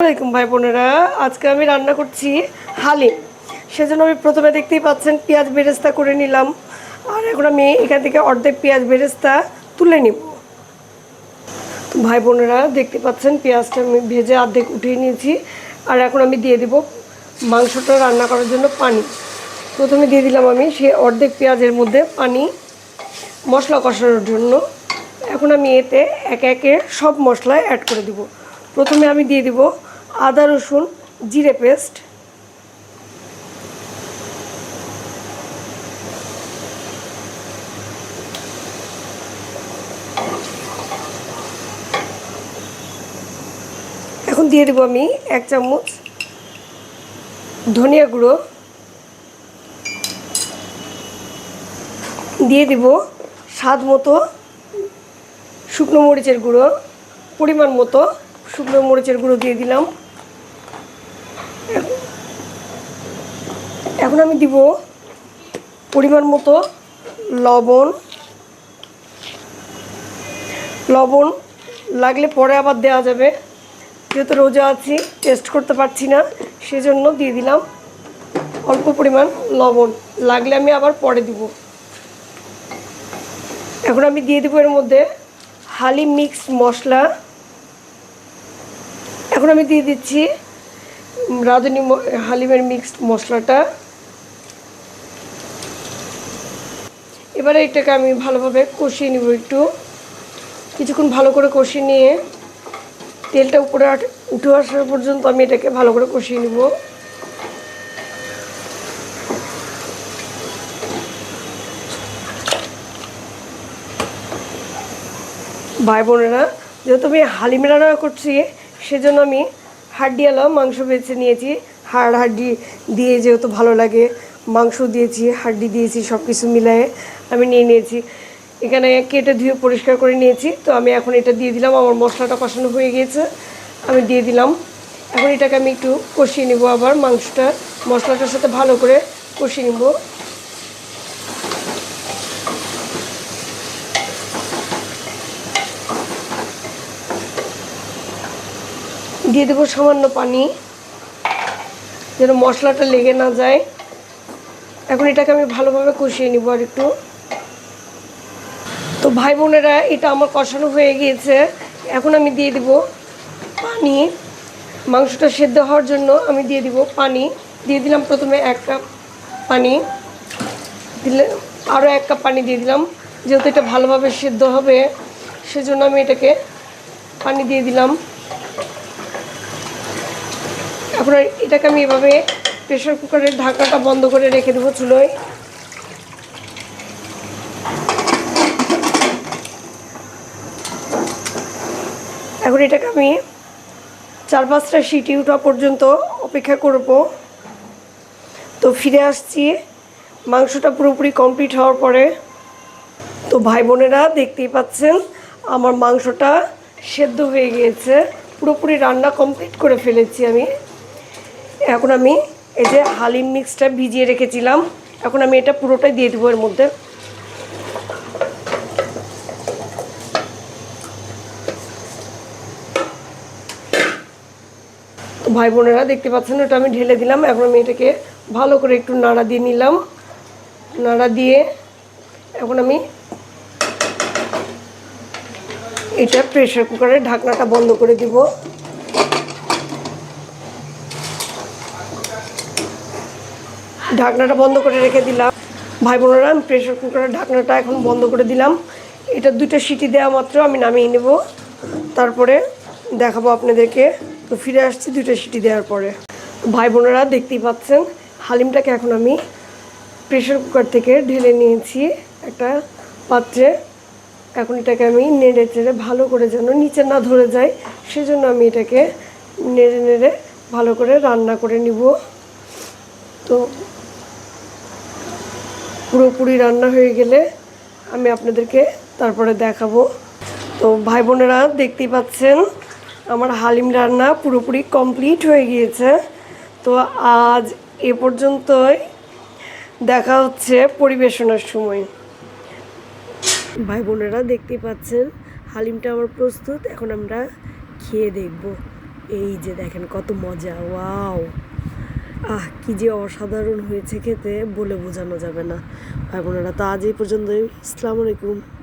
আসসালামাইকুম ভাই বোনেরা, আজকে আমি রান্না করছি হালিম। সেজন্য আমি প্রথমে দেখতেই পাচ্ছেন পেঁয়াজ বেরেস্তা করে নিলাম। আর এখন আমি এখান থেকে অর্ধেক পেঁয়াজ বেরেস্তা তুলে নিব। তো ভাই বোনেরা দেখতে পাচ্ছেন পেঁয়াজটা আমি ভেজে অর্ধেক উঠিয়ে নিয়েছি। আর এখন আমি দিয়ে দিব মাংসটা রান্না করার জন্য পানি। প্রথমে দিয়ে দিলাম আমি সেই অর্ধেক পেঁয়াজের মধ্যে পানি মশলা কষানোর জন্য। এখন আমি এতে একে একে সব মশলা অ্যাড করে দিব। প্রথমে আমি দিয়ে দিব আদা রসুন জিরে পেস্ট, এখন দিয়ে দেব আমি 1 চামচ ধনিয়া গুঁড়ো, দিয়ে দিব স্বাদ মতো শুকনো মরিচের গুঁড়ো, পরিমাণ মতো শুকনো মরিচের গুঁড়ো দিয়ে দিলাম। এখন আমি দিব পরিমাণ মতো লবণ। লবণ লাগলে পরে আবার দেওয়া যাবে, যেহেতু রোজা আছি টেস্ট করতে পারছি না, সেজন্য দিয়ে দিলাম অল্প পরিমাণ লবণ। লাগলে আমি আবার পরে দিব। এখন আমি দিয়ে দেবো এর মধ্যে হালিম মিক্স মশলা। এখন আমি দিয়ে দিচ্ছি রাঁধুনি হালিমের মিক্সড মশলাটা। এবারে এটাকে আমি ভালোভাবে কষিয়ে নিব। একটু কিছুক্ষণ ভালো করে কষিয়ে নিয়ে তেলটা উপরে উঠে আসার পর্যন্ত আমি এটাকে ভালো করে কষিয়ে নিব। ভাই বোনেরা, যেহেতু আমি হালিম রান্না করছি সেজন্য আমি হাড্ডিওয়ালা মাংস বেছে নিয়েছি। হাড্ডি দিয়ে যেহেতু ভালো লাগে, মাংস দিয়েছি, হাড্ডি দিয়েছি, সব কিছু মিলায়ে আমি নিয়ে নিয়েছি। এখানে কেটে ধুয়ে পরিষ্কার করে নিয়েছি। তো আমি এখন এটা দিয়ে দিলাম। আমার মশলাটা কষানো হয়ে গিয়েছে, আমি দিয়ে দিলাম। এখন এটাকে আমি একটু কষিয়ে নিব। আবার মাংসটা মশলাটার সাথে ভালো করে কষিয়ে নিব। দিয়ে দেবো সামান্য পানি, যেন মশলাটা লেগে না যায়। এখন এটাকে আমি ভালোভাবে কষিয়ে নিব আর একটু। তো ভাই বোনেরা, এটা আমার কষানো হয়ে গিয়েছে। এখন আমি দিয়ে দিব পানি। মাংসটা সেদ্ধ হওয়ার জন্য আমি দিয়ে দিব পানি। দিয়ে দিলাম প্রথমে 1 কাপ পানি, দিলে আরও 1 কাপ পানি দিয়ে দিলাম। যেহেতু এটা ভালোভাবে সেদ্ধ হবে সেজন্য আমি এটাকে পানি দিয়ে দিলাম। এখন এটাকে আমি এভাবে প্রেশার কুকারের ঢাকনাটা বন্ধ করে রেখে দেবো চুলোয়। এখন এটাকে আমি 4-5টা সিটি ওঠা পর্যন্ত অপেক্ষা করব। তো ফিরে আসছি মাংসটা পুরোপুরি কমপ্লিট হওয়ার পরে। তো ভাই বোনেরা দেখতেই পাচ্ছেন আমার মাংসটা সেদ্ধ হয়ে গিয়েছে, পুরোপুরি রান্না কমপ্লিট করে ফেলেছি আমি। এখন আমি এই যে হালিম মিক্সটা ভিজিয়ে রেখেছিলাম, এখন আমি এটা পুরোটাই দিয়ে দেবো এর মধ্যে। তো ভাই বোনেরা দেখতে পাচ্ছেন ওটা আমি ঢেলে দিলাম। এখন আমি এটাকে ভালো করে একটু নাড়া দিয়ে নিলাম। নাড়া দিয়ে এখন আমি এটা প্রেশার কুকারের ঢাকনাটা বন্ধ করে দিব। ঢাকনাটা বন্ধ করে রেখে দিলাম। ভাই বোনেরা, আমি প্রেশার কুকারের ঢাকনাটা এখন বন্ধ করে দিলাম। এটা 2টা সিটি দেওয়া মাত্র আমি নামিয়ে নেব, তারপরে দেখাবো আপনাদেরকে। তো ফিরে আসছি 2টা সিটি দেওয়ার পরে। ভাই বোনেরা দেখতেই পাচ্ছেন হালিমটাকে এখন আমি প্রেশার কুকার থেকে ঢেলে নিয়েছি একটা পাত্রে। এখন এটাকে আমি নেড়ে চেড়ে ভালো করে যেন নিচে না ধরে যায় সেজন্য আমি এটাকে নেড়ে নেড়ে ভালো করে রান্না করে নিব। তো পুরোপুরি রান্না হয়ে গেলে আমি আপনাদেরকে তারপরে দেখাবো। তো ভাই বোনেরা দেখতেই পাচ্ছেন আমার হালিম রান্না পুরোপুরি কমপ্লিট হয়ে গিয়েছে। তো আজ এ পর্যন্তই, দেখা হচ্ছে পরিবেশনার সময়। ভাই বোনেরা দেখতেই পাচ্ছেন হালিমটা আমার প্রস্তুত। এখন আমরা খেয়ে দেখব। এই যে দেখেন কত মজা, ওয়াও! কি যে অসাধারণ হয়েছে খেতে, বলে বোঝানো যাবে না। ভাই বোনেরা, তো আজ এই পর্যন্তই। আসসালামু আলাইকুম।